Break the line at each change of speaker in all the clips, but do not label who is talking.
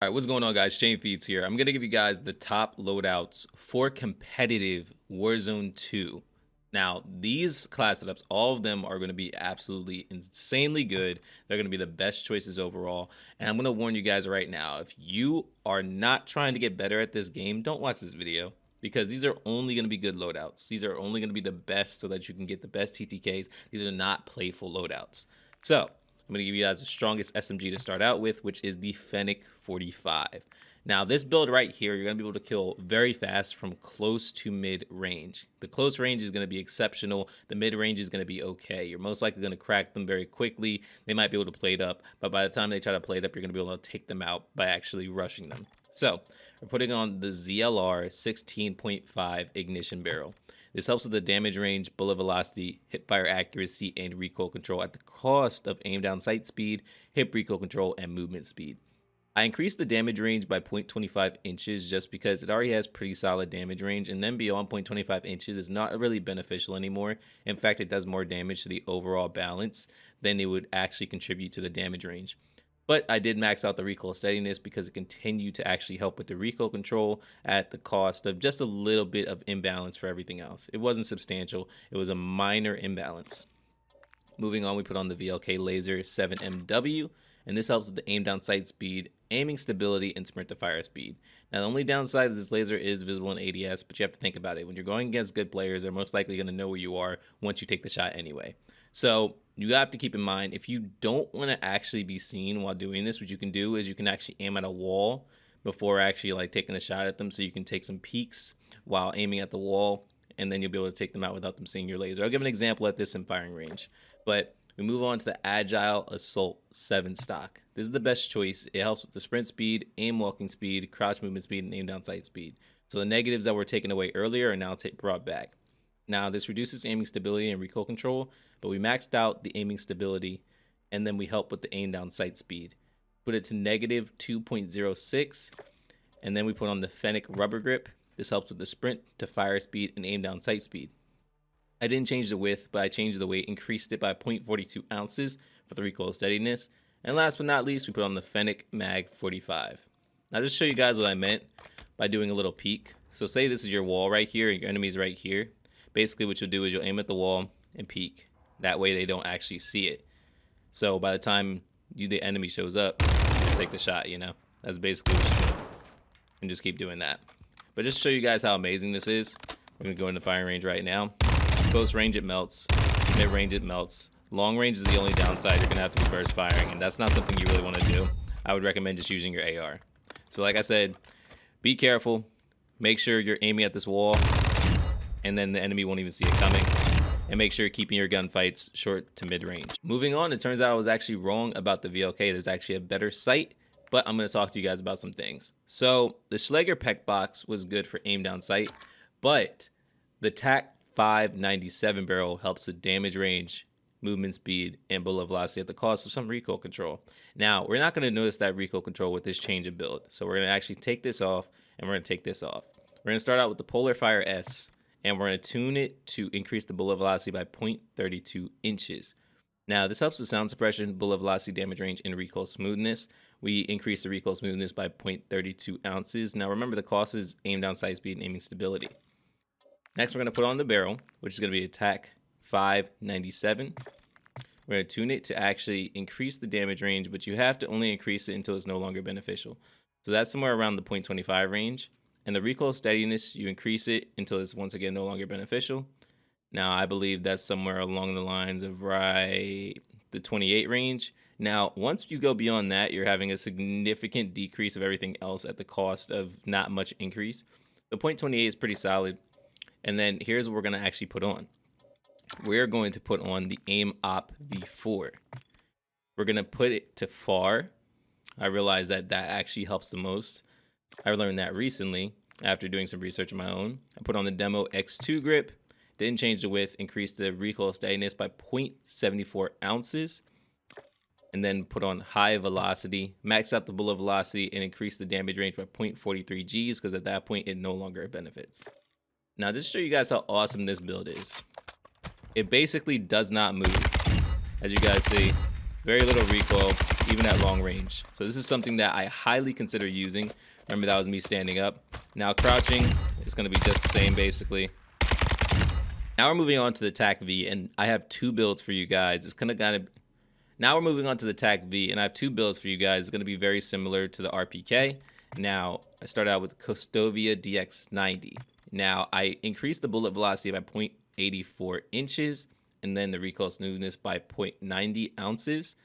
All right, what's going on, guys? ChainFeeds here. I'm going to give you guys the top loadouts for competitive Warzone 2. Now, these class setups, all of them are going to be absolutely insanely good. They're going to be the best choices overall. And I'm going to warn you guys right now, if you are not trying to get better at this game, don't watch this video, because these are only going to be good loadouts. These are only going to be the best so that you can get the best TTKs. These are not playful loadouts. So I'm going to give you guys the strongest SMG to start out with, which is the Fennec 45. Now, this build right here, you're going to be able to kill very fast from close to mid-range. The close range is going to be exceptional. The mid-range is going to be okay. You're most likely going to crack them very quickly. They might be able to play it up, but by the time they try to play it up, you're going to be able to take them out by actually rushing them. So we're putting on the ZLR 16.5 ignition barrel. This helps with the damage range, bullet velocity, hipfire accuracy, and recoil control at the cost of aim down sight speed, hip recoil control, and movement speed. I increased the damage range by 0.25 inches just because it already has pretty solid damage range, and then beyond 0.25 inches is not really beneficial anymore. In fact, it does more damage to the overall balance than it would actually contribute to the damage range. But I did max out the recoil steadiness because it continued to actually help with the recoil control at the cost of just a little bit of imbalance for everything else. It wasn't substantial. It was a minor imbalance. Moving on, we put on the VLK Laser 7MW, and this helps with the aim down sight speed, aiming stability, and sprint to fire speed. Now, the only downside of this laser is visible in ADS, but you have to think about it. When you're going against good players, they're most likely going to know where you are once you take the shot anyway. So you have to keep in mind, if you don't want to actually be seen while doing this, what you can do is you can actually aim at a wall before actually like taking a shot at them, so you can take some peeks while aiming at the wall, and then you'll be able to take them out without them seeing your laser. I'll give an example at this in firing range. But we move on to the Agile Assault 7 stock. This is the best choice. It helps with the sprint speed, aim walking speed, crouch movement speed, and aim down sight speed. So the negatives that were taken away earlier are now brought back. Now, this reduces aiming stability and recoil control, but we maxed out the aiming stability, and then we help with the aim down sight speed. Put it to negative 2.06, and then we put on the Fennec rubber grip. This helps with the sprint to fire speed and aim down sight speed. I didn't change the width, but I changed the weight, increased it by 0.42 ounces for the recoil steadiness. And last but not least, we put on the Fennec Mag 45. Now, just to show you guys what I meant by doing a little peek. So say this is your wall right here, and your enemy's right here. Basically, what you'll do is you'll aim at the wall and peek. That way they don't actually see it. So by the time the enemy shows up, you just take the shot, you know? That's basically what you do. And just keep doing that. But just to show you guys how amazing this is, we're going to go into firing range right now. Close range, it melts. Mid range, it melts. Long range is the only downside. You're going to have to be burst firing, and that's not something you really want to do. I would recommend just using your AR. So like I said, be careful. Make sure you're aiming at this wall, and then the enemy won't even see it coming. And make sure you're keeping your gunfights short to mid-range. Moving on, it turns out I was actually wrong about the VLK. There's actually a better sight, but I'm going to talk to you guys about some things. So the Schleger Peck box was good for aim down sight, but the TAQ-V 97 barrel helps with damage range, movement speed, and bullet velocity at the cost of some recoil control. Now, we're not going to notice that recoil control with this change of build. So we're going to actually take this off, and we're going to take this off. We're going to start out with the Polar Fire S, and we're going to tune it to increase the bullet velocity by 0.32 inches. Now, this helps with sound suppression, bullet velocity, damage range, and recoil smoothness. We increase the recoil smoothness by 0.32 ounces. Now, remember, the cost is aim down sight speed and aiming stability. Next, we're going to put on the barrel, which is going to be a TAQ-V 97. We're going to tune it to actually increase the damage range, but you have to only increase it until it's no longer beneficial. So that's somewhere around the 0.25 range. And the recoil steadiness, you increase it until it's once again no longer beneficial. Now, I believe that's somewhere along the lines of the 28 range. Now, once you go beyond that, you're having a significant decrease of everything else at the cost of not much increase. The 0.28 is pretty solid. And then here's what we're going to actually put on. We're going to put on the Aim Op V4. We're going to put it to far. I realize that actually helps the most. I learned that recently after doing some research of my own. I put on the Demo X2 grip, didn't change the width, increased the recoil steadiness by 0.74 ounces, and then put on high velocity, maxed out the bullet velocity, and increased the damage range by 0.43 Gs, because at that point it no longer benefits. Now, just to show you guys how awesome this build is, it basically does not move. As you guys see, Very little recoil, even at long range. So this is something that I highly consider using. Remember, that was me standing up. Now crouching, it's going to be just the same basically. Now we're moving on to the TAQ-V, and I have two builds for you guys. It's kind of now we're moving on to the TAQ-V, and I have two builds for you guys. It's going to be very similar to the RPK. Now, I start out with Kastov DX90. Now, I increased the bullet velocity by 0.84 inches, and then the recoil smoothness by 0.90 ounces.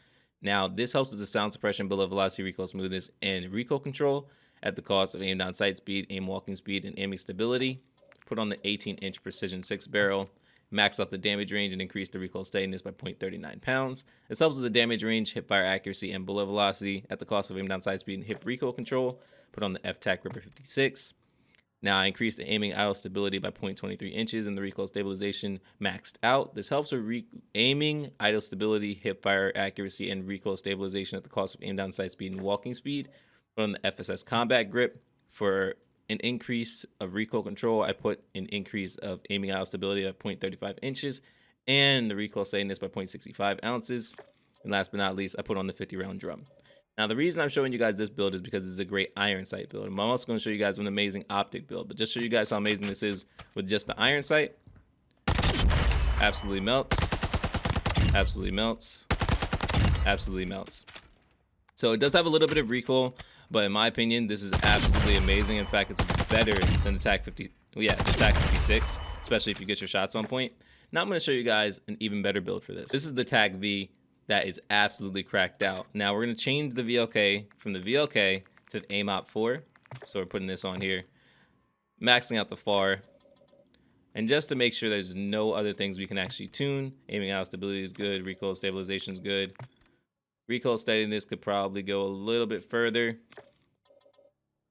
Now, this helps with the sound suppression, bullet velocity, recoil smoothness, and recoil control at the cost of aim down sight speed, aim walking speed, and aiming stability. Put on the 18-inch precision 6-barrel, max out the damage range, and increase the recoil steadiness by 0.39 pounds. This helps with the damage range, hip fire accuracy, and bullet velocity at the cost of aim down sight speed and hip recoil control. Put on the TAQ Ripper 56. Now I increased the aiming idle stability by 0.23 inches and the recoil stabilization maxed out. This helps with aiming, idle stability, hip fire accuracy, and recoil stabilization at the cost of aim down sight speed and walking speed. Put on the FSS combat grip for an increase of recoil control. I put an increase of aiming idle stability of 0.35 inches and the recoil steadiness by 0.65 ounces. And last but not least, I put on the 50-round drum. Now, the reason I'm showing you guys this build is because it's a great iron sight build. I'm also going to show you guys an amazing optic build, but just show you guys how amazing this is with just the iron sight. Absolutely melts. Absolutely melts. Absolutely melts. So it does have a little bit of recoil, but in my opinion, this is absolutely amazing. In fact, it's better than the TAQ-50. Yeah, the TAQ-56, especially if you get your shots on point. Now I'm going to show you guys an even better build for this. This is the TAQ-V that is absolutely cracked out. Now we're going to change the VLK from the VLK to the AIM-OP 4. So we're putting this on here, maxing out the FAR. And just to make sure there's no other things we can actually tune, aiming out stability is good, recoil stabilization is good. Recoil steadiness could probably go a little bit further.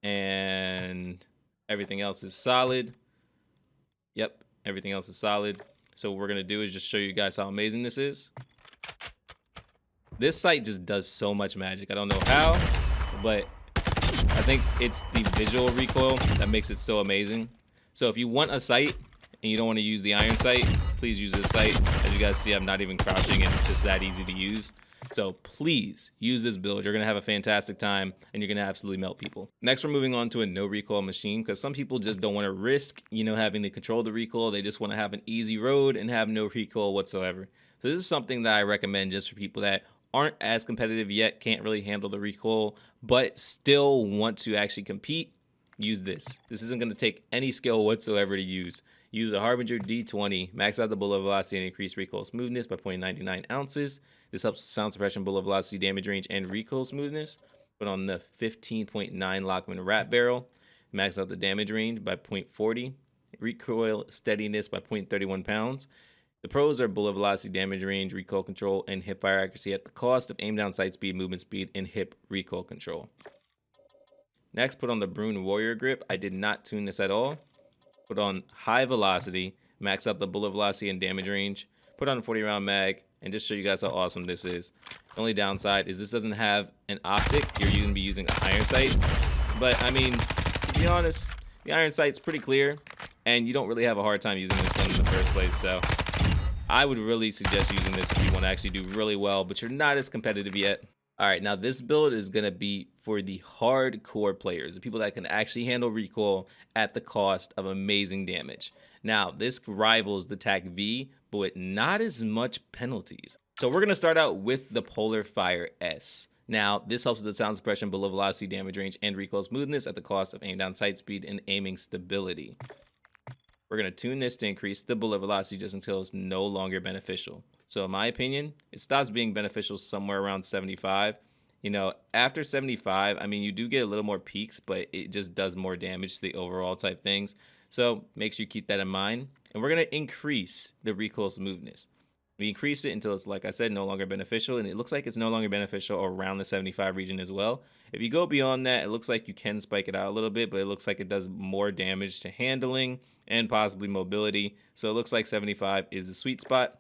And everything else is solid. Yep, everything else is solid. So what we're going to do is just show you guys how amazing this is. This sight just does so much magic. I don't know how, but I think it's the visual recoil that makes it so amazing. So if you want a sight and you don't want to use the iron sight, please use this sight. As you guys see, I'm not even crouching and it's just that easy to use. So please use this build. You're going to have a fantastic time and you're going to absolutely melt people. Next, we're moving on to a no recoil machine because some people just don't want to risk, having to control the recoil. They just want to have an easy road and have no recoil whatsoever. So this is something that I recommend just for people that aren't as competitive yet, can't really handle the recoil, but still want to actually compete. Use this. This isn't going to take any skill whatsoever to use. Use a Harbinger D20, max out the bullet velocity and increase recoil smoothness by 0.99 ounces. This helps sound suppression, bullet velocity, damage range, and recoil smoothness. Put on the 15.9 Lockman Rat Barrel, max out the damage range by 0.40, recoil steadiness by 0.31 pounds. The pros are bullet velocity, damage range, recoil control, and hip fire accuracy at the cost of aim down sight speed, movement speed, and hip recoil control. Next, put on the Brune Warrior Grip. I did not tune this at all. Put on high velocity, max out the bullet velocity and damage range. Put on a 40-round mag, and just show you guys how awesome this is. The only downside is this doesn't have an optic. You're going to be using an iron sight. But, I mean, to be honest, the iron sight's pretty clear, and you don't really have a hard time using this gun in the first place, so I would really suggest using this if you want to actually do really well, but you're not as competitive yet. All right, now this build is going to be for the hardcore players, the people that can actually handle recoil at the cost of amazing damage. Now, this rivals the TAQ-V, but with not as much penalties. So we're going to start out with the Polar Fire S. Now, this helps with the sound suppression, bullet velocity, damage range, and recoil smoothness at the cost of aim down sight speed and aiming stability. We're going to tune this to increase the bullet velocity just until it's no longer beneficial. So in my opinion, it stops being beneficial somewhere around 75. After 75, I mean, you do get a little more peaks, but it just does more damage to the overall type things. So make sure you keep that in mind. And we're going to increase the recoil smoothness. We increase it until it's, like I said, no longer beneficial. And it looks like it's no longer beneficial around the 75 region as well. If you go beyond that, it looks like you can spike it out a little bit, but it looks like it does more damage to handling and possibly mobility. So it looks like 75 is the sweet spot.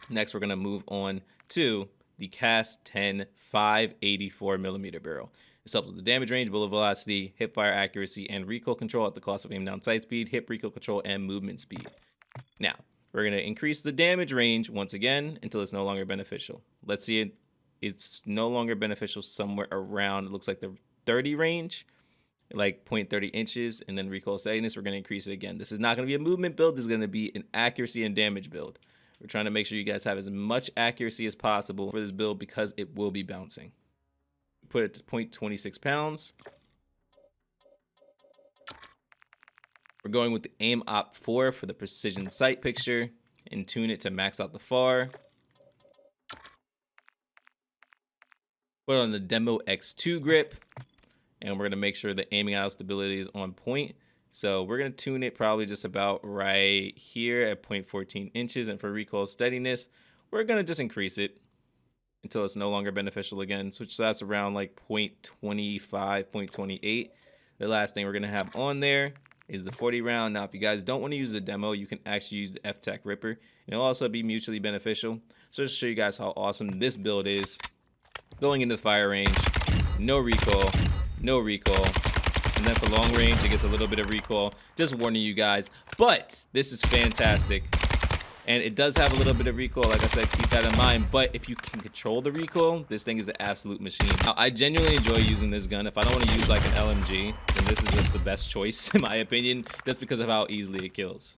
Next, we're going to move on to the CAS-10 584mm barrel. This helps with the damage range, bullet velocity, hip fire accuracy, and recoil control at the cost of aim down sight speed, hip recoil control, and movement speed. Now, we're going to increase the damage range once again until it's no longer beneficial. Let's see it it's no longer beneficial somewhere around, it looks like the 30 range, like 0.30 inches, and then recoil steadiness, we're going to increase it again. This is not going to be a movement build. This is going to be an accuracy and damage build. We're trying to make sure you guys have as much accuracy as possible for this build because it will be bouncing. Put it to 0.26 pounds. We're going with the aim op 4 for the precision sight picture and tune it to max out the FAR. Put on the demo X2 grip, and we're going to make sure the aiming out stability is on point. So we're going to tune it probably just about right here at 0.14 inches. And for recoil steadiness, we're going to just increase it until it's no longer beneficial again. So that's around like 0.25, 0.28. The last thing we're going to have on there is the 40 round. Now, if you guys don't want to use the demo, you can actually use the TAQ Ripper. And it'll also be mutually beneficial. So just to show you guys how awesome this build is. Going into the fire range, no recoil, no recoil. And then for long range, it gets a little bit of recoil. Just warning you guys. But this is fantastic. And it does have a little bit of recoil. Like I said, keep that in mind. But if you can control the recoil, this thing is an absolute machine. Now, I genuinely enjoy using this gun. If I don't want to use like an LMG, then this is just the best choice, in my opinion, just because of how easily it kills.